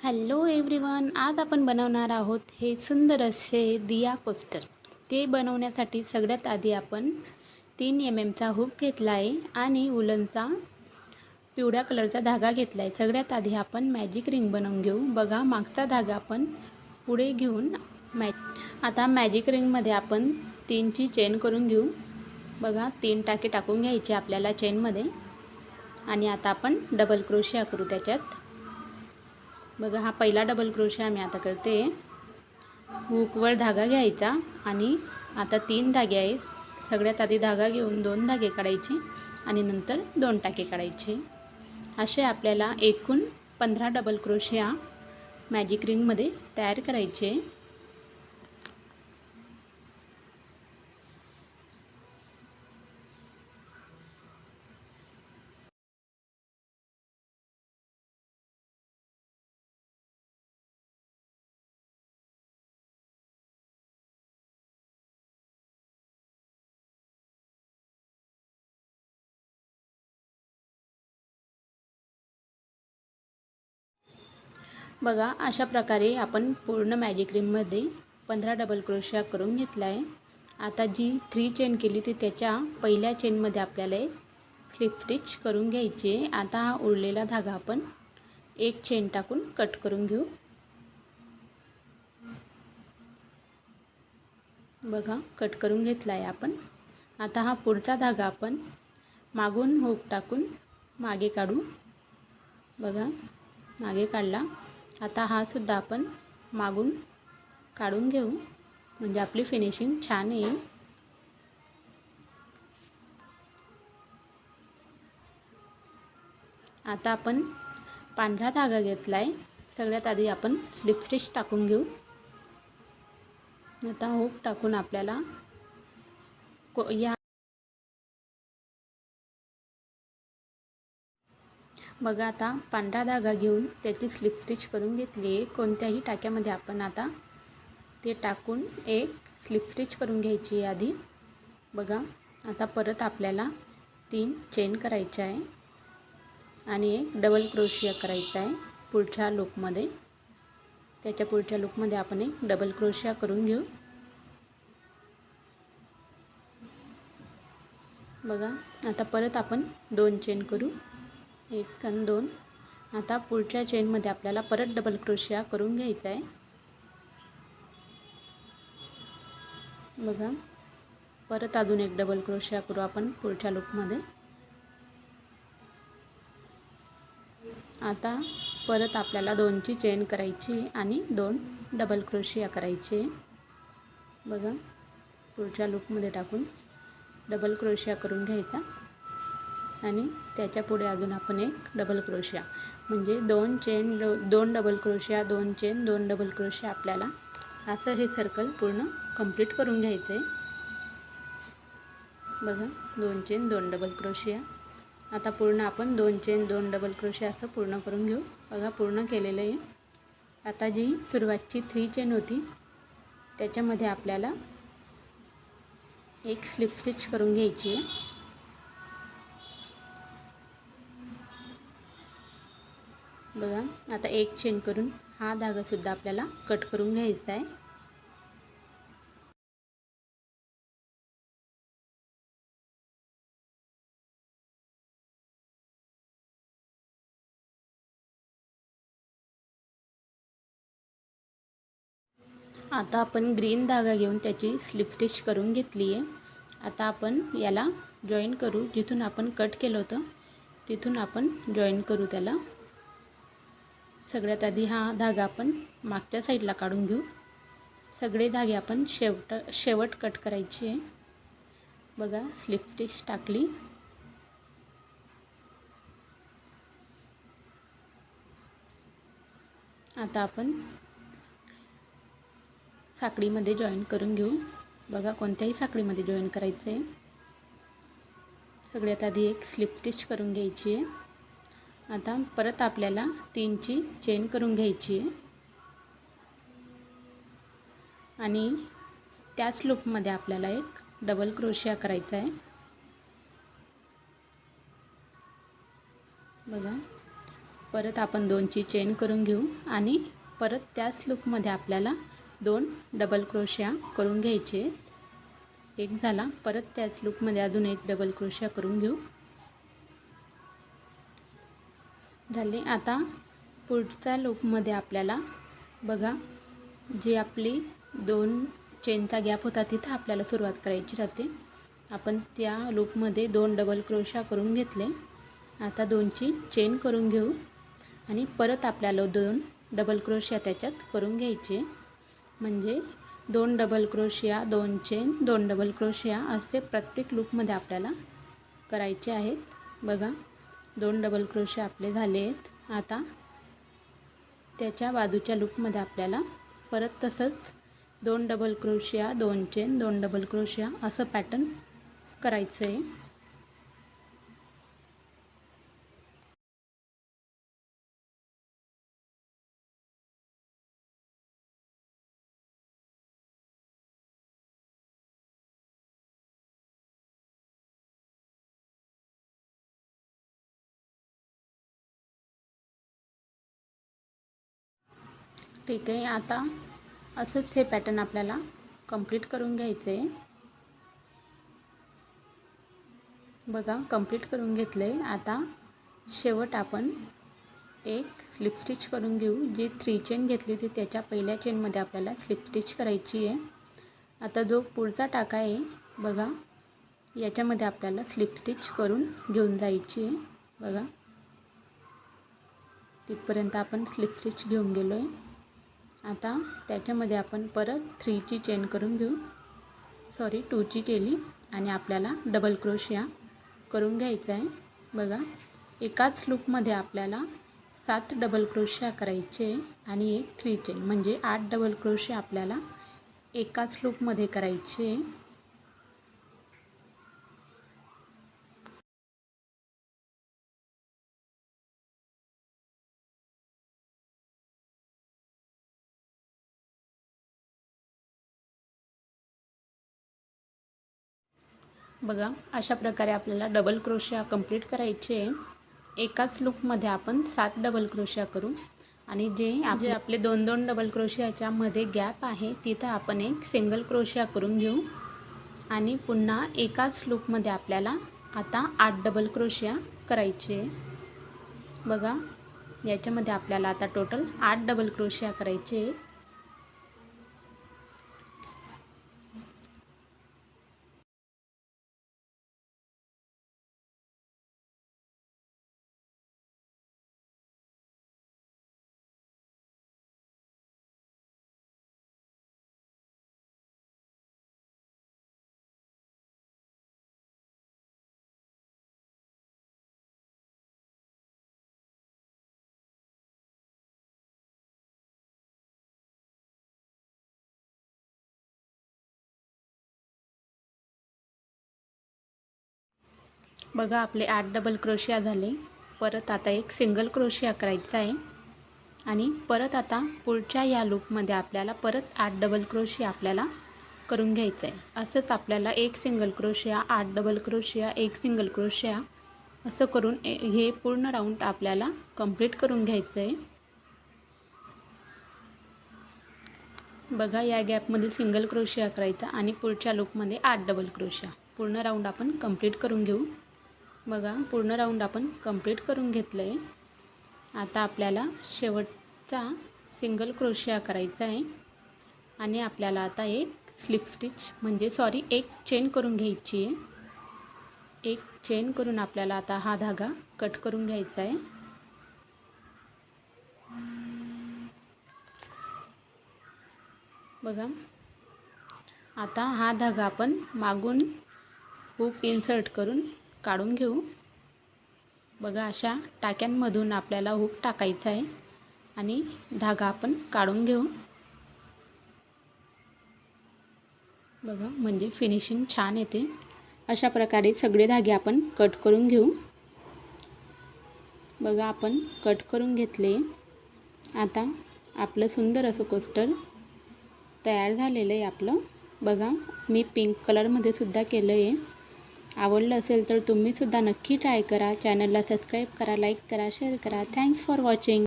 Hello everyone, आज आपण बनवणार आहोत हे सुंदर असे दिया कोस्टर. ते बनवण्यासाठी सगळ्यात आधी आपण 3 चा हुक घेतला आहे आणि उलनचा पिवळ्या कलरचा धागा घेतला आहे. सगळ्यात आधी आपण मॅजिक रिंग बनवून घेऊ. बघा, मागचा धागा आपण पुढे घेऊन आता मॅजिक रिंगमध्ये आपण 3ची चेन करून घेऊ. बघा, 3 टाके टाकून घ्यायचे आपल्याला चेनमध्ये आणि आता आपण डबल क्रोशिया करू त्याच्यात. बघा, हा पहिला डबल क्रोशिया मी आता करते. हुकवर धागा घ्यायचा आणि आता 3 धागे आहेत. सगळ्यात आधी धागा घेऊन 2 धागे काढायचे आणि नंतर 2 टाके काढायचे. असे आपल्याला एकूण 15 डबल क्रोशिया मॅजिक रिंगमध्ये तयार करायचे. बघा, अशा प्रकारे आपण पूर्ण मॅजिक रिंगमध्ये 15 डबल क्रोशिया करून घेतला आहे. आता जी 3 चेन केली ती त्याच्या पहिल्या चेनमध्ये आपल्याला एक स्लिप स्टिच करून घ्यायची. आता हा उरलेला धागा आपण एक चेन टाकून कट करून घेऊ. बघा, कट करून घेतला आहे आपण. आता हा पुढचा धागा आपण मागून हुक टाकून मागे काढू. बघा, मागे काढला. आता हा सुद्धा आपण मागून काढून घेऊ म्हणजे आपली फिनिशिंग छान येईल. आता आपण पांढरा धागा घेतला आहे. सगळ्यात आधी आपण स्लिप स्टिच टाकून घेऊ. आता हुक टाकून आपल्याला बघा, आता पांढरा धागा घेऊन त्याची स्लिप स्टिच करून घेतली आहे. कोणत्याही टाक्यामध्ये आपण आता ते टाकून एक स्लिप स्टिच करून घ्यायची आहे आधी. बघा, आता परत आपल्याला 3 चेन करायच्या आहे आणि एक डबल क्रोशिया करायचा आहे पुढच्या लूपमध्ये. त्याच्या पुढच्या लूपमध्ये आपण एक डबल क्रोशिया करून घेऊ. बघा, आता परत आपण 2 चेन करू, 1 आणि 2. आता पुढच्या चेनमध्ये आपल्याला परत डबल क्रोशिया करून घ्यायचा आहे. बघा, परत अजून एक डबल क्रोशिया करू आपण पुढच्या लूपमध्ये. आता परत आपल्याला 2ची चेन करायची आणि 2 डबल क्रोशिया करायचे. बघा, पुढच्या लूपमध्ये टाकून डबल क्रोशिया करून घ्यायचा आणि त्याच्या पुढे अजून आपण एक डबल क्रोशिया म्हणजे 2 चेन 2 डबल क्रोशिया 2 चेन 2 डबल क्रोशिया आपल्याला असं हे सर्कल पूर्ण कंप्लीट करून घ्यायचं आहे. बघा, 2 चेन 2 डबल क्रोशिया. आता पूर्ण आपण 2 चेन 2 डबल क्रोशिया असं पूर्ण करून घेऊ. बघा, पूर्ण केलेलं आहे. आता जी सुरुवातची 3 चेन होती त्याच्यामध्ये आपल्याला एक स्लिप स्टिच करून घ्यायची आहे. बघा, आता एक चेन करून हा धागासुद्धा आपल्याला कट करून घ्यायचा आहे. आता आपण ग्रीन धागा घेऊन त्याची स्लिप स्टिच करून घेतली आहे. आता आपण याला जॉईन करू. जिथून आपण कट केलं होतं तिथून आपण जॉईन करू त्याला. सगळ्यात आधी हा धागा आपण मागच्या साईडला काढून घेऊ. सगळे धागे आपण शेवट कट करायची आहे. बघा, स्लिप स्टिच टाकली. आता आपण साखळीमध्ये जॉईन करून घेऊ. बघा, कोणत्याही साखळीमध्ये जॉईन करायचं आहे. सगळ्यात आधी एक स्लिप स्टिच करून घ्यायची आहे. आता परत आपल्याला 3ची चेन करून घ्यायची आहे आणि त्याच लूपमध्ये आपल्याला एक डबल क्रोशिया करायचा आहे. बघा, परत आपण 2ची चेन करून घेऊ आणि परत त्याच लूपमध्ये आपल्याला 2 डबल क्रोशिया करून घ्यायचे. एक झाला, परत त्याच लूपमध्ये अजून एक डबल क्रोशिया करून घेऊ. झाले. आता पुढच्या लूपमध्ये आपल्याला बघा जी आपली 2 चेनचा गॅप होता तिथं आपल्याला सुरुवात करायची राहते. आपण त्या लूपमध्ये 2 डबल क्रोशिया करून घेतले. आता 2ची चेन करून घेऊ आणि परत आपल्याला 2 डबल क्रोशिया त्याच्यात करून घ्यायचे. म्हणजे 2 डबल क्रोशिया, 2 चेन, 2 डबल क्रोशिया असे प्रत्येक लूपमध्ये आपल्याला करायचे आहेत. बघा 2 डबल क्रोशिया आपले झाले आहेत. आता त्याच्या बाजूच्या लूपमध्ये आपल्याला परत तसंच 2 डबल क्रोशिया, 2 चेन, 2 डबल क्रोशिया असं पॅटर्न करायचं आहे. ठीक आहे. आता असंच हे पॅटर्न आपल्याला कंप्लीट करून घ्यायचं आहे. बघा कंप्लीट करून घेतलं आहे. आता शेवट आपण एक स्लिप स्टिच करून घेऊ. जी 3 चेन घेतली होती त्याच्या पहिल्या चेनमध्ये आपल्याला स्लिप स्टिच करायची आहे. आता जो पुढचा टाका आहे बघा याच्यामध्ये आपल्याला स्लिप स्टिच करून घेऊन जायची आहे. बघा तिथपर्यंत आपण स्लिप स्टिच घेऊन गेलो आहे. आता त्याच्यामध्ये आपण परत 3ची चेन करून घेऊ. 2ची केली आणि आपल्याला डबल क्रोशिया करून घ्यायचा आहे. बघा एकाच लूपमध्ये आपल्याला 7 डबल क्रोशिया करायचे आणि एक 3 चेन म्हणजे 8 डबल क्रोशिया आपल्याला एकाच लूपमध्ये करायचे. बघा अशा प्रकारे आपल्याला डबल क्रोशिया कंप्लीट करायचे आहे. एकाच लूपमध्ये आपण 7 डबल क्रोशिया करू आणि जे आपले 2-2 डबल क्रोशियाच्या मध्ये गॅप आहे तिथं आपण एक सिंगल क्रोशिया करून घेऊ आणि पुन्हा एकाच लूपमध्ये आपल्याला आता 8 डबल क्रोशिया करायचे. बघा याच्यामध्ये आपल्याला आता टोटल 8 डबल क्रोशिया करायचे. बघा आपले 8 डबल क्रोशिया झाले. परत आता एक सिंगल क्रोशिया करायचा आहे आणि परत आता पुढच्या या लूपमध्ये आपल्याला परत 8 डबल क्रोशिया आपल्याला करून घ्यायचं आहे. असंच आपल्याला एक सिंगल क्रोशिया, 8 डबल क्रोशिया, एक सिंगल क्रोशिया असं करून हे पूर्ण राऊंड आपल्याला कंप्लीट करून घ्यायचं आहे. बघा या गॅपमध्ये सिंगल क्रोशिया करायचा आणि पुढच्या लूपमध्ये 8 डबल क्रोशिया. पूर्ण राऊंड आपण कंप्लीट करून घेऊ. बघा पूर्ण राऊंड आपण कंप्लीट करून घेतलं आहे. आता आपल्याला शेवटचा सिंगल क्रोशिया करायचा आहे आणि आपल्याला आता एक स्लिप स्टिच म्हणजे एक चेन करून घ्यायची आहे. एक चेन करून आपल्याला आता हा धागा कट करून घ्यायचा आहे. बघा आता हा धागा आपण मागून हुक इन्सर्ट करून काढून घेऊ. बघा अशा टाक्यांमधून आपल्याला हुक टाकायचा आहे आणि धागा आपण काढून घेऊ. बघा म्हणजे फिनिशिंग छान येते. अशा प्रकारे सगळे धागे आपण कट करून घेऊ. बघा आपण कट करून घेतले. आता आपलं सुंदर असं कोस्टर तयार झालेलं आहे आपलं. बघा मी पिंक कलरमध्ये सुद्धा केलं आहे आवडलं असेल तर तुम्हीसुद्धा नक्की ट्राय करा. चॅनलला सबस्क्राईब करा, लाईक करा, शेअर करा. Thanks for watching.